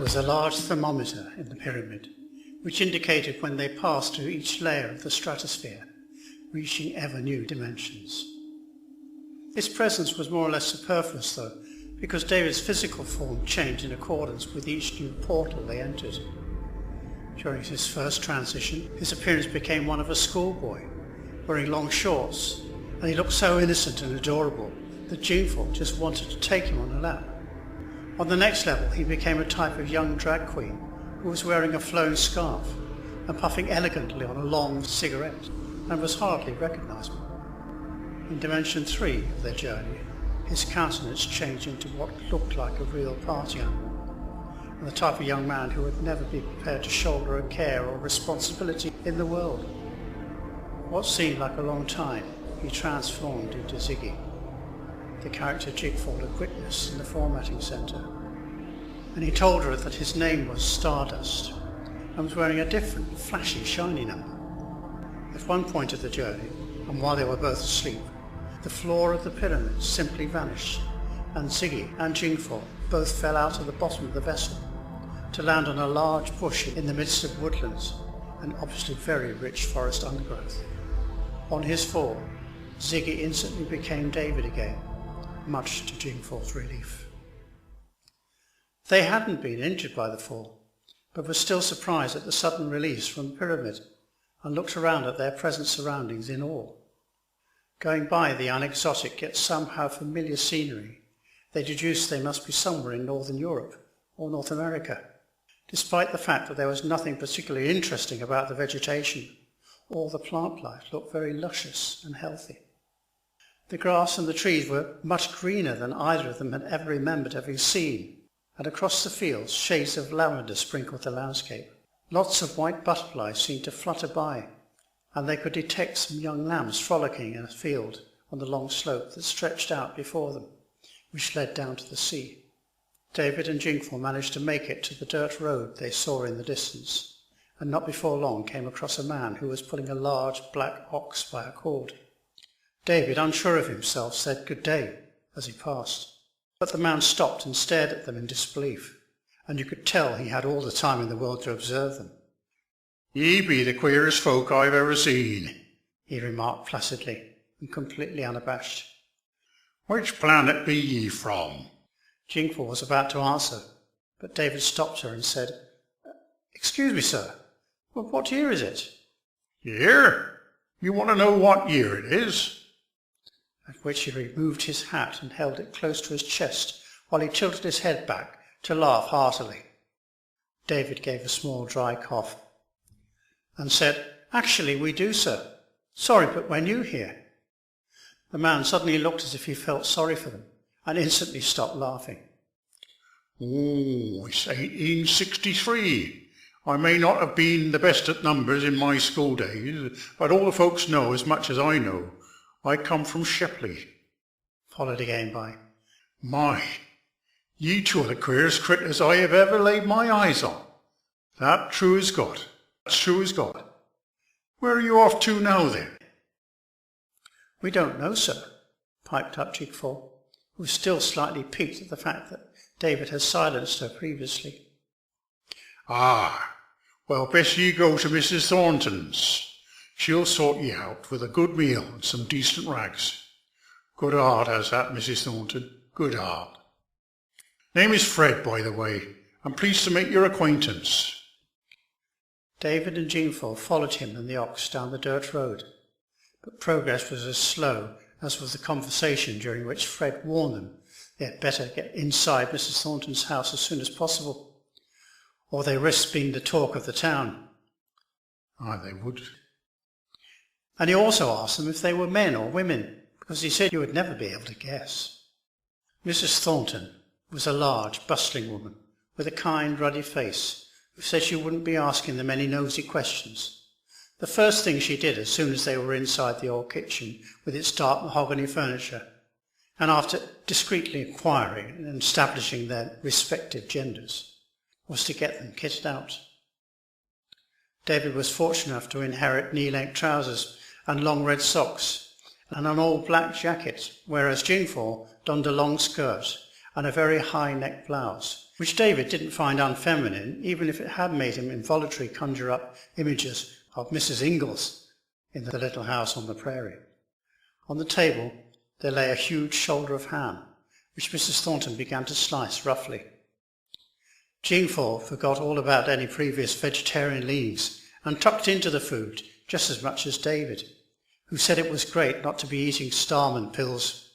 was a large thermometer in the pyramid, which indicated when they passed through each layer of the stratosphere, reaching ever new dimensions. Its presence was more or less superfluous, though, because David's physical form changed in accordance with each new portal they entered. During his first transition, his appearance became one of a schoolboy, wearing long shorts, and he looked so innocent and adorable that Jingfo just wanted to take him on her lap. On the next level, he became a type of young drag queen who was wearing a flowing scarf and puffing elegantly on a long cigarette, and was hardly recognisable. In Dimension 3 of their journey, his countenance changed into what looked like a real party animal, and the type of young man who would never be prepared to shoulder a care or responsibility in the world. What seemed like a long time, he transformed into Ziggy, the character Jigfall had witnessed in the formatting centre, and he told her that his name was Stardust and was wearing a different, flashy, shiny number. At one point of the journey, and while they were both asleep, the floor of the pyramid simply vanished, and Ziggy and Jingfo both fell out of the bottom of the vessel to land on a large bush in the midst of woodlands and obviously very rich forest undergrowth. On his fall, Ziggy instantly became David again, much to Jingfall's relief. They hadn't been injured by the fall, but were still surprised at the sudden release from the pyramid and looked around at their present surroundings in awe. Going by the unexotic yet somehow familiar scenery, they deduced they must be somewhere in Northern Europe or North America, despite the fact that there was nothing particularly interesting about the vegetation. All the plant life looked very luscious and healthy. The grass and the trees were much greener than either of them had ever remembered having seen, and across the fields shades of lavender sprinkled the landscape. Lots of white butterflies seemed to flutter by, and they could detect some young lambs frolicking in a field on the long slope that stretched out before them, which led down to the sea. David and Jingfo managed to make it to the dirt road they saw in the distance, and not before long came across a man who was pulling a large black ox by a cord. David, unsure of himself, said good day as he passed, but the man stopped and stared at them in disbelief, and you could tell he had all the time in the world to observe them. "Ye be the queerest folk I've ever seen," he remarked placidly and completely unabashed. "Which planet be ye from?" Jingfo was about to answer, but David stopped her and said, "Excuse me, sir, what year is it?" "Year? You want to know what year it is?" At which he removed his hat and held it close to his chest while he tilted his head back to laugh heartily. David gave a small dry cough and said, "Actually, we do, sir. Sorry, but we're new here." The man suddenly looked as if he felt sorry for them and instantly stopped laughing. "Oh, it's 1863. I may not have been the best at numbers in my school days, but all the folks know as much as I know. I come from Shepley." Followed again by, "My, ye two are the queerest critters I have ever laid my eyes on. That true as God. That's true as God. Where are you off to now, then?" "We don't know, sir," piped up Jigfall, who was still slightly piqued at the fact that David had silenced her previously. "Ah, well, best ye go to Mrs. Thornton's. She'll sort ye out with a good meal and some decent rags. Good heart has that Mrs. Thornton, good heart. Name is Fred, by the way. I'm pleased to make your acquaintance." David and Jingfo followed him and the ox down the dirt road, but progress was as slow as was the conversation during which Fred warned them they had better get inside Mrs. Thornton's house as soon as possible, or they risked being the talk of the town. They would. And he also asked them if they were men or women, because he said you would never be able to guess. Mrs. Thornton was a large, bustling woman with a kind, ruddy face, who said she wouldn't be asking them any nosy questions. The first thing she did as soon as they were inside the old kitchen with its dark mahogany furniture, and after discreetly inquiring and establishing their respective genders, was to get them kitted out. David was fortunate enough to inherit knee-length trousers and long red socks, and an old black jacket, whereas Jingfo donned a long skirt and a very high-necked blouse, which David didn't find unfeminine, even if it had made him involuntarily conjure up images of Mrs. Ingalls in the little house on the prairie. On the table there lay a huge shoulder of ham, which Mrs. Thornton began to slice roughly. Jeanfort forgot all about any previous vegetarian leanings and tucked into the food just as much as David, who said it was great not to be eating Starman pills.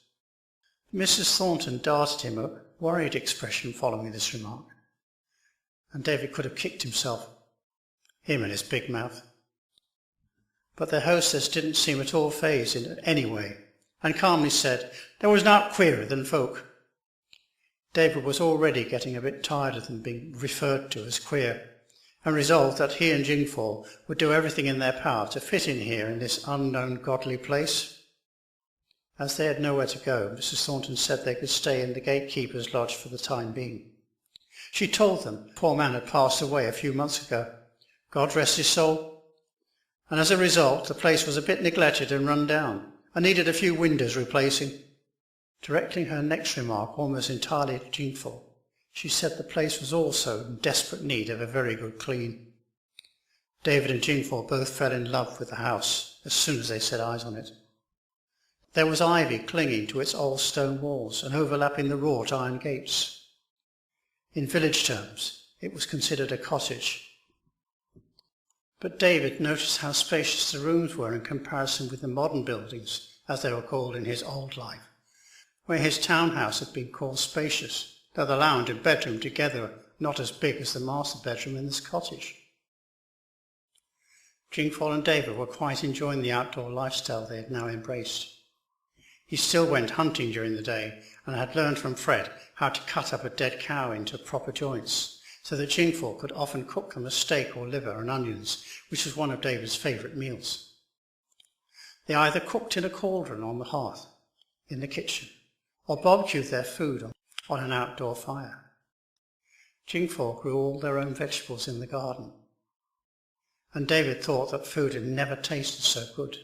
Mrs. Thornton darted him a worried expression following this remark, and David could have kicked himself, him and his big mouth. But their hostess didn't seem at all fazed in any way, and calmly said there was naught queerer than folk. David was already getting a bit tired of them being referred to as queer, and resolved that he and Jeanfort would do everything in their power to fit in here in this unknown godly place. As they had nowhere to go, Mrs. Thornton said they could stay in the gatekeeper's lodge for the time being. She told them the poor man had passed away a few months ago, God rest his soul, and as a result the place was a bit neglected and run down, and needed a few windows replacing. Directing her next remark almost entirely to Jeanfort, she said the place was also in desperate need of a very good clean. David and Jeanfort both fell in love with the house as soon as they set eyes on it. There was ivy clinging to its old stone walls and overlapping the wrought iron gates. In village terms, it was considered a cottage. But David noticed how spacious the rooms were in comparison with the modern buildings, as they were called in his old life, where his townhouse had been called spacious, though the lounge and bedroom together were not as big as the master bedroom in this cottage. Jeanfort and David were quite enjoying the outdoor lifestyle they had now embraced. He still went hunting during the day and had learned from Fred how to cut up a dead cow into proper joints, so that Jeanfort could often cook them a steak or liver and onions, which was one of David's favourite meals. They either cooked in a cauldron on the hearth in the kitchen, or barbecued their food on an outdoor fire. Jeanfort grew all their own vegetables in the garden, and David thought that food had never tasted so good.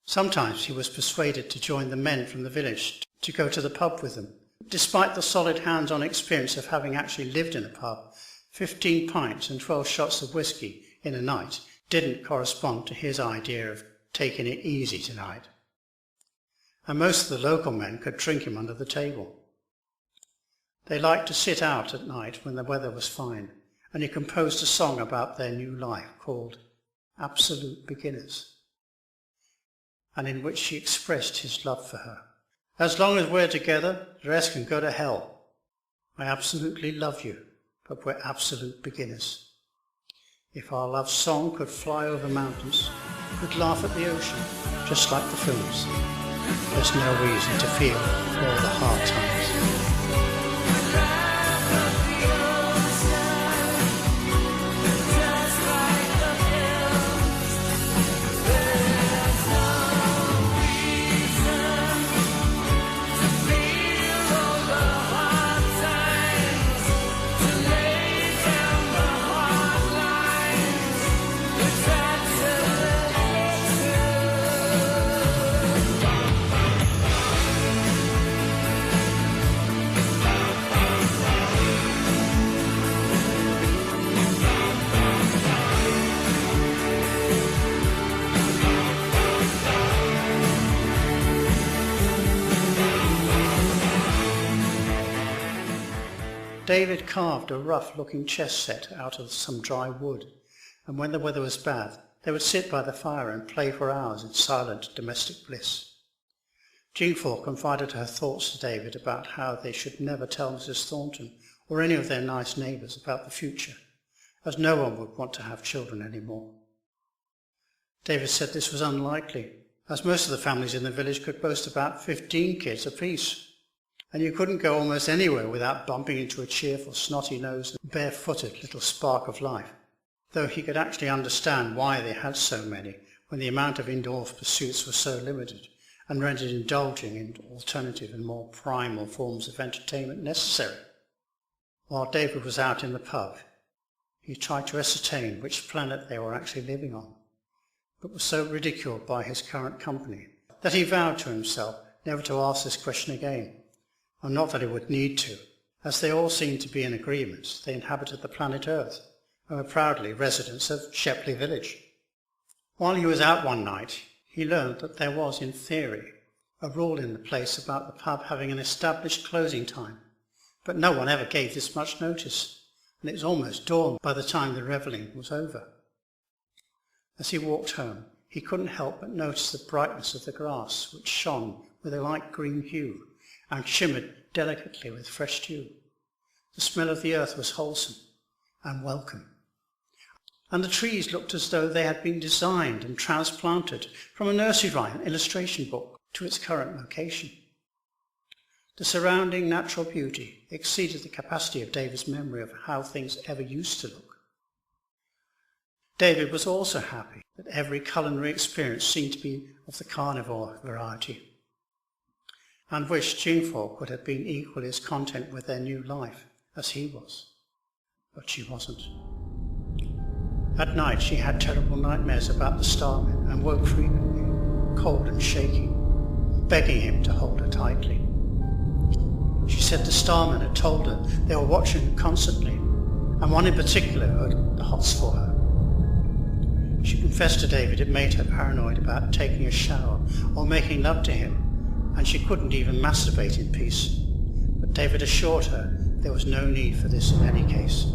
Sometimes he was persuaded to join the men from the village to go to the pub with them. Despite the solid hands-on experience of having actually lived in a pub, 15 pints and 12 shots of whisky in a night didn't correspond to his idea of taking it easy tonight. And most of the local men could drink him under the table. They liked to sit out at night when the weather was fine, and he composed a song about their new life called Absolute Beginners, and in which he expressed his love for her. As long as we're together, the rest can go to hell. I absolutely love you, but we're absolute beginners. If our love song could fly over mountains, could laugh at the ocean, just like the films, there's no reason to feel all the hard times. David carved a rough-looking chess set out of some dry wood, and when the weather was bad, they would sit by the fire and play for hours in silent domestic bliss. Jeanfort confided her thoughts to David about how they should never tell Mrs. Thornton or any of their nice neighbours about the future, as no one would want to have children any more. David said this was unlikely, as most of the families in the village could boast about 15 kids apiece, and you couldn't go almost anywhere without bumping into a cheerful, snotty-nosed, barefooted little spark of life, though he could actually understand why they had so many when the amount of indoor pursuits was so limited and rendered indulging in alternative and more primal forms of entertainment necessary. While David was out in the pub, he tried to ascertain which planet they were actually living on, but was so ridiculed by his current company that he vowed to himself never to ask this question again, and not that he would need to, as they all seemed to be in agreement. They inhabited the planet Earth and were proudly residents of Shepley Village. While he was out one night, he learned that there was, in theory, a rule in the place about the pub having an established closing time, but no one ever gave this much notice, and it was almost dawn by the time the revelling was over. As he walked home, he couldn't help but notice the brightness of the grass, which shone with a light green hue and shimmered delicately with fresh dew. The smell of the earth was wholesome and welcome, and the trees looked as though they had been designed and transplanted from a nursery rhyme illustration book to its current location. The surrounding natural beauty exceeded the capacity of David's memory of how things ever used to look. David was also happy that every culinary experience seemed to be of the carnivore variety, and wished Jingfo could have been equally as content with their new life as he was. But she wasn't. At night she had terrible nightmares about the starmen and woke frequently, cold and shaking, begging him to hold her tightly. She said the starmen had told her they were watching her constantly, and one in particular had the hots for her. She confessed to David it made her paranoid about taking a shower or making love to him, and she couldn't even masturbate in peace. But David assured her there was no need for this in any case.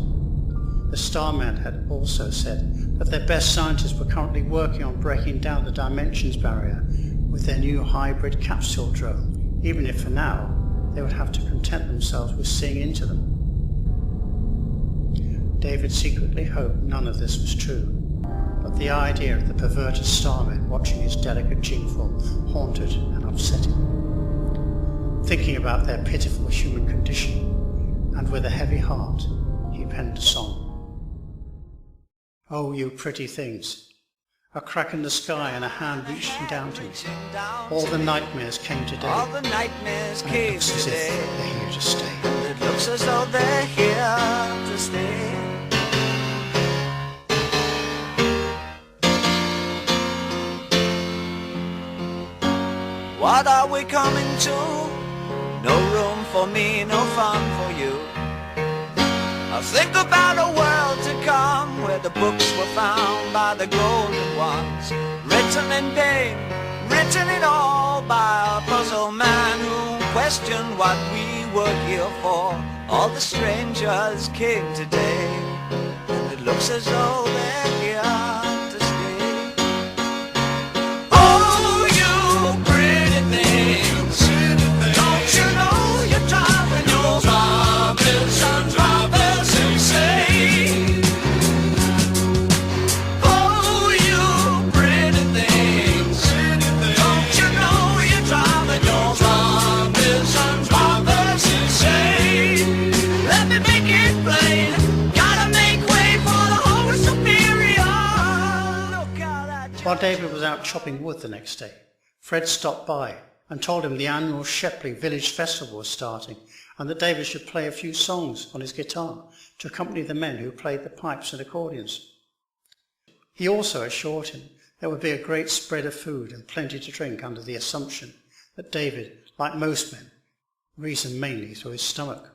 The Starman had also said that their best scientists were currently working on breaking down the dimensions barrier with their new hybrid capsule drone, even if for now they would have to content themselves with seeing into them. David secretly hoped none of this was true, but the idea of the perverted starman watching his delicate Jingfo haunted and upset him. Thinking about their pitiful human condition, and with a heavy heart, he penned a song. Oh, you pretty things, a crack in the sky and a hand reaching down to me. All the nightmares came today. All the nightmares And it came looks as today. if they're here to stay. And it looks as though they're here to stay. What are we coming to? No room for me, no fun for you. I think about a world to come where the books were found by the golden ones, written in pain, written it all by a puzzle man who questioned what we were here for. All the strangers came today, and it looks as though they're here to stay. Oh, you pretty things, don't you know you're driving your robbers and robbers insane? Oh, you pretty things, don't you know you're driving your robbers and robbers insane? Let me make it plain, gotta make way for the whole superior. Look out that. While David was out chopping wood the next day, Fred stopped by and told him the annual Shepley Village Festival was starting, and that David should play a few songs on his guitar to accompany the men who played the pipes and accordions. He also assured him there would be a great spread of food and plenty to drink, under the assumption that David, like most men, reasoned mainly through his stomach.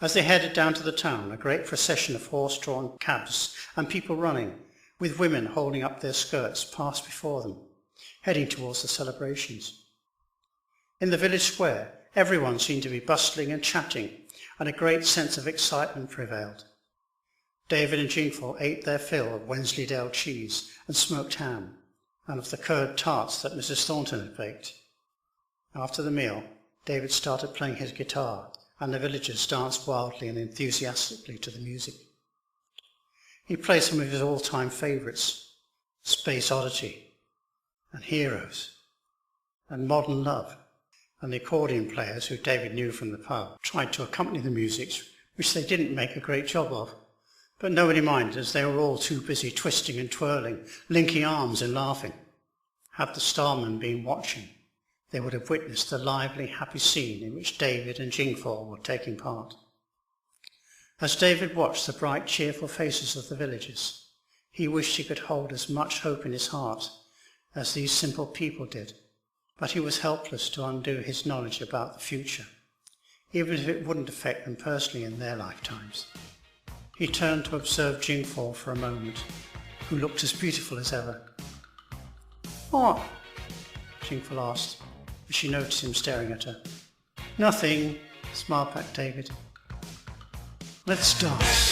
As they headed down to the town, a great procession of horse-drawn cabs and people running, with women holding up their skirts, passed before them, heading towards the celebrations. In the village square, everyone seemed to be bustling and chatting, and a great sense of excitement prevailed. David and Jingfo ate their fill of Wensleydale cheese and smoked ham, and of the curd tarts that Mrs. Thornton had baked. After the meal, David started playing his guitar, and the villagers danced wildly and enthusiastically to the music. He played some of his all-time favourites, Space Oddity, and Heroes, and Modern Love, and the accordion players, who David knew from the pub, tried to accompany the music, which they didn't make a great job of, but nobody minded, as they were all too busy twisting and twirling, linking arms and laughing. Had the starmen been watching, they would have witnessed the lively, happy scene in which David and Jingfo were taking part. As David watched the bright, cheerful faces of the villagers, he wished he could hold as much hope in his heart as these simple people did, but he was helpless to undo his knowledge about the future, even if it wouldn't affect them personally in their lifetimes. He turned to observe Jingfo for a moment, who looked as beautiful as ever. "What?" Jingfo asked, as she noticed him staring at her. "Nothing," smiled back David. "Let's dance."